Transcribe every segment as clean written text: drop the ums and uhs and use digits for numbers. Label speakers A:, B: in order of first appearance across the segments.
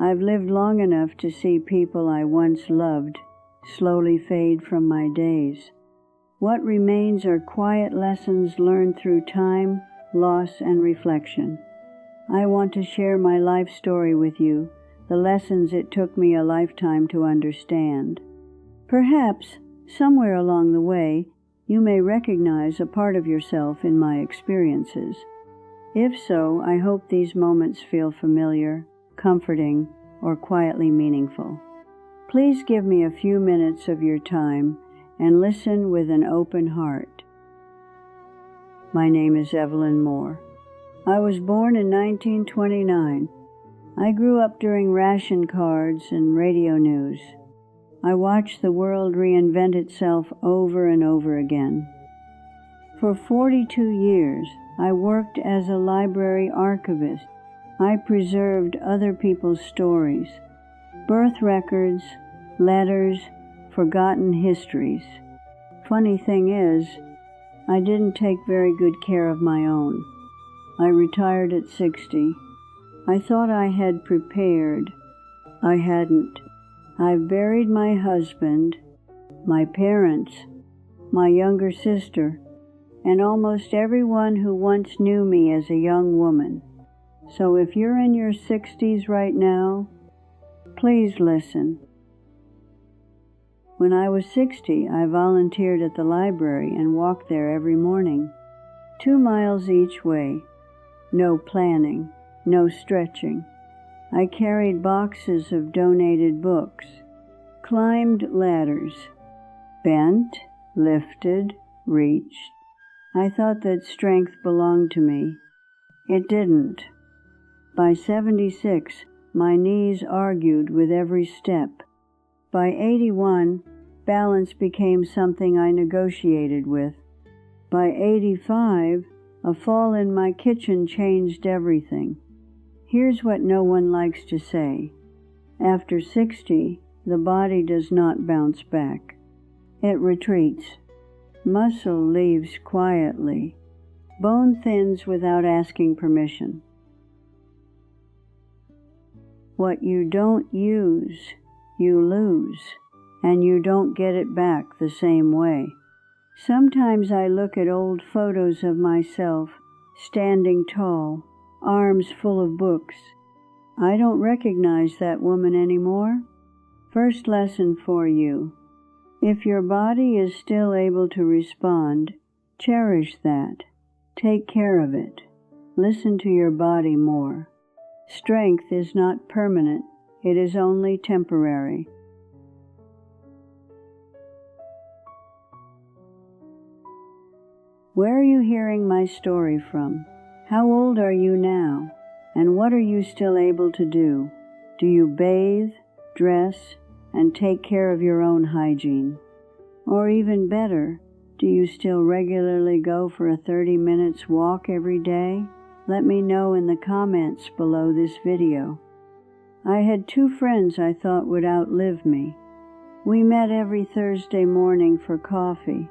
A: I've lived long enough to see people I once loved slowly fade from my days. What remains are quiet lessons learned through time, loss, and reflection. I want to share my life story with you, the lessons it took me a lifetime to understand. Perhaps, somewhere along the way, you may recognize a part of yourself in my experiences. If so, I hope these moments feel familiar, comforting, or quietly meaningful. Please give me a few minutes of your time and listen with an open heart. My name is Evelyn Moore. I was born in 1929. I grew up during ration cards and radio news. I watched the world reinvent itself over and over again. For 42 years, I worked as a library archivist. I preserved other people's stories, birth records, letters, forgotten histories. Funny thing is, I didn't take very good care of my own. I retired at 60. I thought I had prepared. I hadn't. I've buried my husband, my parents, my younger sister, and almost everyone who once knew me as a young woman. So if you're in your 60s right now, please listen. When I was 60, I volunteered at the library and walked there every morning, 2 miles each way. No planning, no stretching. I carried boxes of donated books, climbed ladders, bent, lifted, reached. I thought that strength belonged to me. It didn't. By 76, my knees argued with every step. By 81, balance became something I negotiated with. By 85, a fall in my kitchen changed everything. Here's what no one likes to say. After 60, the body does not bounce back. It retreats. Muscle leaves quietly. Bone thins without asking permission. What you don't use, you lose, and you don't get it back the same way. Sometimes I look at old photos of myself, standing tall, arms full of books. I don't recognize that woman anymore. First lesson for you. If your body is still able to respond, cherish that. Take care of it. Listen to your body more. Strength is not permanent. It is only temporary. Where are you hearing my story from? How old are you now? And what are you still able to do? Do you bathe, dress, and take care of your own hygiene? Or even better, do you still regularly go for a 30 minutes walk every day? Let me know in the comments below this video. I had 2 friends I thought would outlive me. We met every Thursday morning for coffee.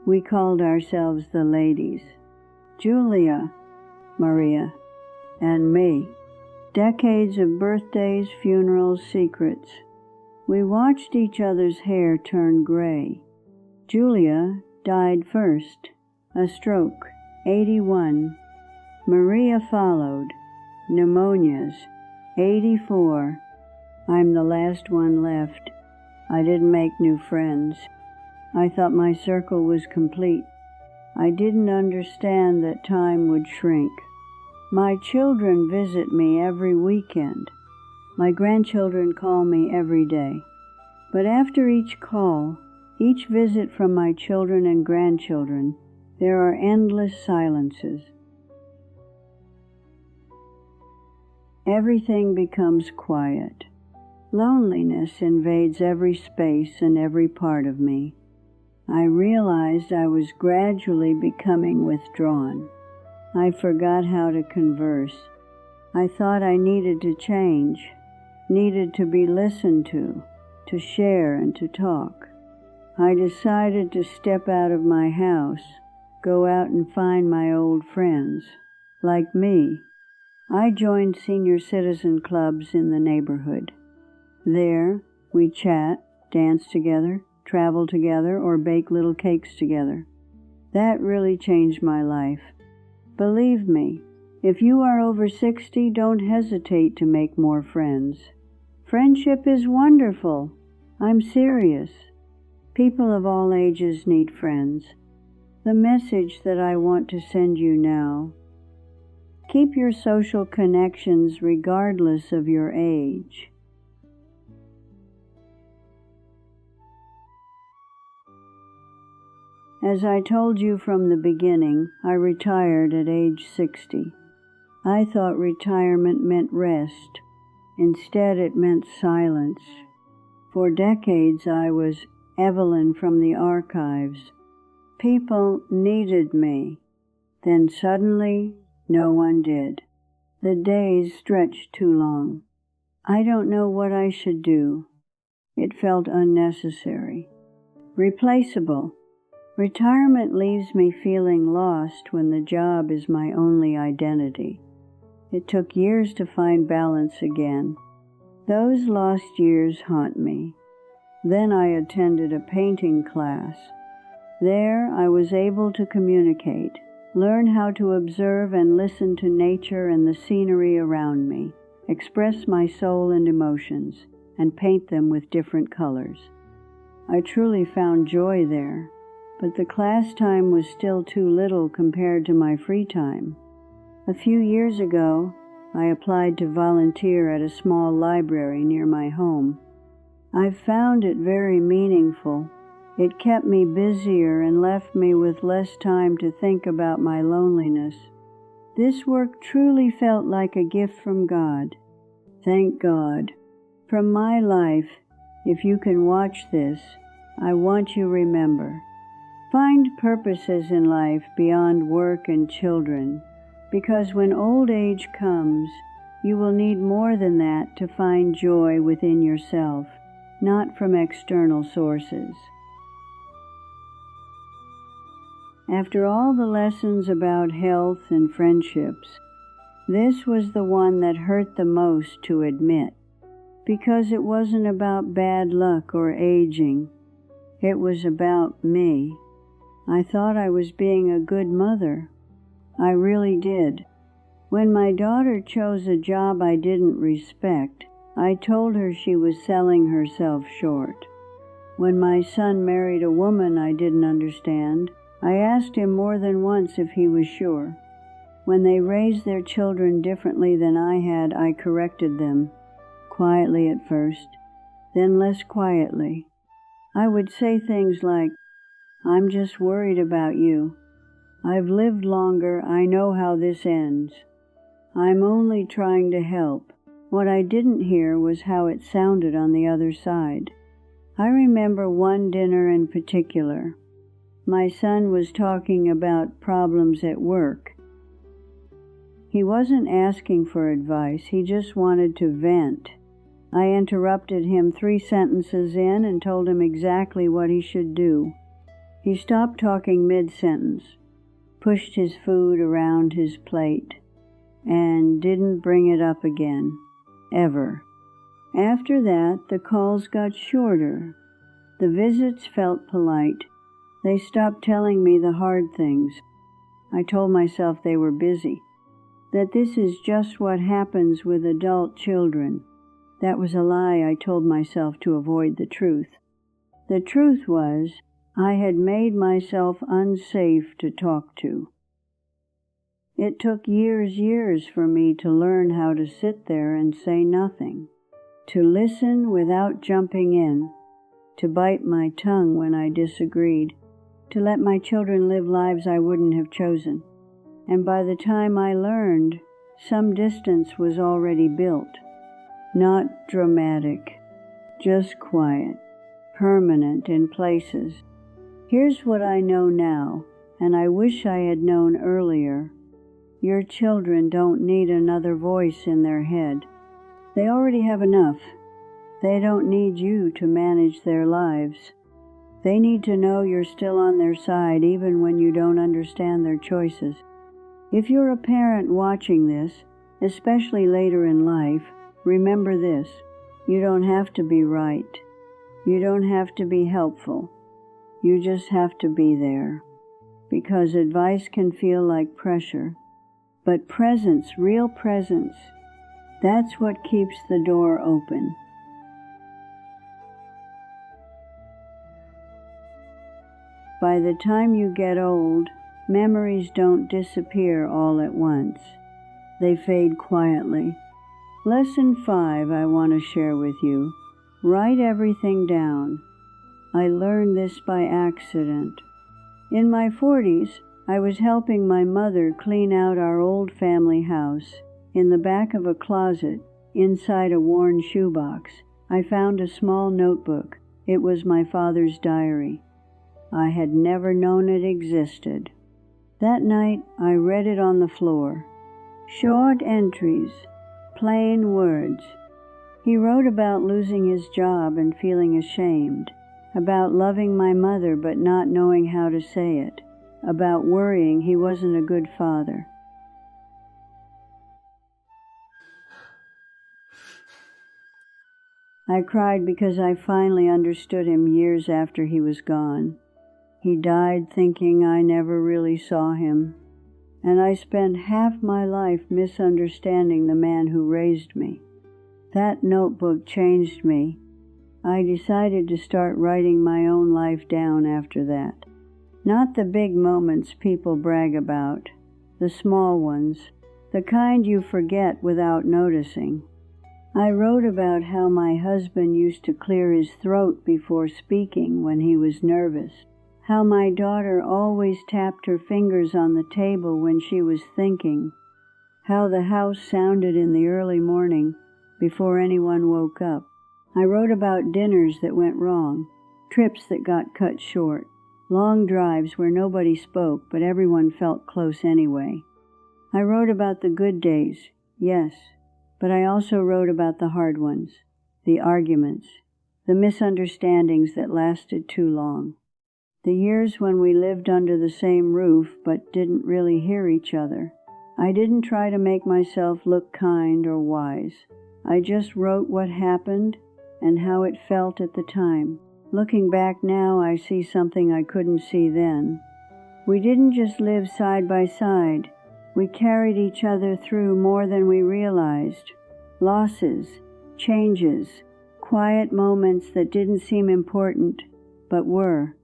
A: We called ourselves the ladies. Julia, Maria, and me. Decades of birthdays, funerals, secrets. We watched each other's hair turn gray. Julia died first, a stroke, 81. Maria followed, pneumonias, 84. I'm the last one left. I didn't make new friends. I thought my circle was complete. I didn't understand that time would shrink. My children visit me every weekend. My grandchildren call me every day. But after each call, each visit from my children and grandchildren, there are endless silences. Everything becomes quiet. Loneliness invades every space and every part of me. I realized I was gradually becoming withdrawn. I forgot how to converse. I thought I needed to change, needed to be listened to share and to talk. I decided to step out of my house, go out and find my old friends, like me. I joined senior citizen clubs in the neighborhood. There, we chat, dance together, travel together, or bake little cakes together. That really changed my life. Believe me, if you are over 60, don't hesitate to make more friends. Friendship is wonderful. I'm serious. People of all ages need friends. The message that I want to send you now: keep your social connections regardless of your age. As I told you from the beginning, I retired at age 60. I thought retirement meant rest. Instead, it meant silence. For decades, I was Evelyn from the archives. People needed me. Then suddenly, no one did. The days stretched too long. I don't know what I should do. It felt unnecessary. Replaceable. Retirement leaves me feeling lost when the job is my only identity. It took years to find balance again. Those lost years haunt me. Then I attended a painting class. There I was able to communicate, learn how to observe and listen to nature and the scenery around me, express my soul and emotions, and paint them with different colors. I truly found joy there, but the class time was still too little compared to my free time. A few years ago, I applied to volunteer at a small library near my home. I found it very meaningful. It kept me busier and left me with less time to think about my loneliness. This work truly felt like a gift from God. Thank God. From my life, if you can watch this, I want you to remember: find purposes in life beyond work and children, because when old age comes, you will need more than that to find joy within yourself, not from external sources. After all the lessons about health and friendships, this was the one that hurt the most to admit, because it wasn't about bad luck or aging. It was about me. I thought I was being a good mother. I really did. When my daughter chose a job I didn't respect, I told her she was selling herself short. When my son married a woman I didn't understand, I asked him more than once if he was sure. When they raised their children differently than I had, I corrected them, quietly at first, then less quietly. I would say things like, "I'm just worried about you. I've lived longer, I know how this ends. I'm only trying to help." What I didn't hear was how it sounded on the other side. I remember one dinner in particular. My son was talking about problems at work. He wasn't asking for advice, he just wanted to vent. I interrupted him 3 sentences in and told him exactly what he should do. He stopped talking mid-sentence, pushed his food around his plate, and didn't bring it up again, ever. After that, the calls got shorter. The visits felt polite. They stopped telling me the hard things. I told myself they were busy, that this is just what happens with adult children. That was a lie I told myself to avoid the truth. The truth was, I had made myself unsafe to talk to. It took years for me to learn how to sit there and say nothing, to listen without jumping in, to bite my tongue when I disagreed, to let my children live lives I wouldn't have chosen. And by the time I learned, some distance was already built. Not dramatic, just quiet, permanent in places. Here's what I know now, and I wish I had known earlier. Your children don't need another voice in their head. They already have enough. They don't need you to manage their lives. They need to know you're still on their side even when you don't understand their choices. If you're a parent watching this, especially later in life, remember this: you don't have to be right. You don't have to be helpful. You just have to be there. Because advice can feel like pressure. But presence, real presence, that's what keeps the door open. By the time you get old, memories don't disappear all at once. They fade quietly. Lesson 5 I want to share with you. Write everything down. I learned this by accident. In my 40s, I was helping my mother clean out our old family house. In the back of a closet, inside a worn shoebox, I found a small notebook. It was my father's diary. I had never known it existed. That night, I read it on the floor. Short entries, plain words. He wrote about losing his job and feeling ashamed, about loving my mother but not knowing how to say it, about worrying he wasn't a good father. I cried because I finally understood him years after he was gone. He died thinking I never really saw him, and I spent half my life misunderstanding the man who raised me. That notebook changed me. I decided to start writing my own life down after that. Not the big moments people brag about, the small ones, the kind you forget without noticing. I wrote about how my husband used to clear his throat before speaking when he was nervous, how my daughter always tapped her fingers on the table when she was thinking, how the house sounded in the early morning before anyone woke up. I wrote about dinners that went wrong, trips that got cut short, long drives where nobody spoke but everyone felt close anyway. I wrote about the good days, yes, but I also wrote about the hard ones, the arguments, the misunderstandings that lasted too long. The years when we lived under the same roof but didn't really hear each other. I didn't try to make myself look kind or wise. I just wrote what happened and how it felt at the time. Looking back now, I see something I couldn't see then. We didn't just live side by side. We carried each other through more than we realized. Losses, changes, quiet moments that didn't seem important, but were.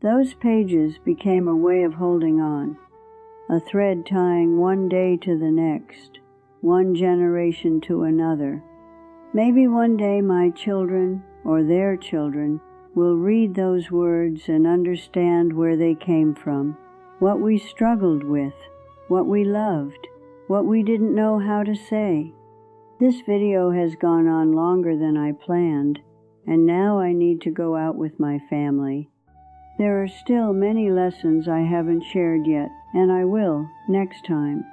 A: Those pages became a way of holding on, a thread tying one day to the next, one generation to another. Maybe one day my children, or their children, will read those words and understand where they came from, what we struggled with, what we loved, what we didn't know how to say. This video has gone on longer than I planned, and now I need to go out with my family. There are still many lessons I haven't shared yet, and I will next time.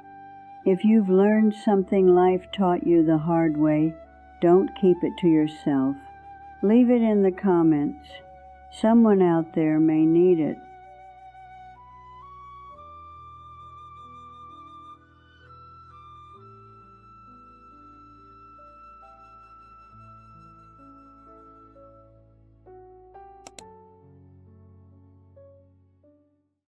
A: If you've learned something life taught you the hard way, don't keep it to yourself. Leave it in the comments. Someone out there may need it.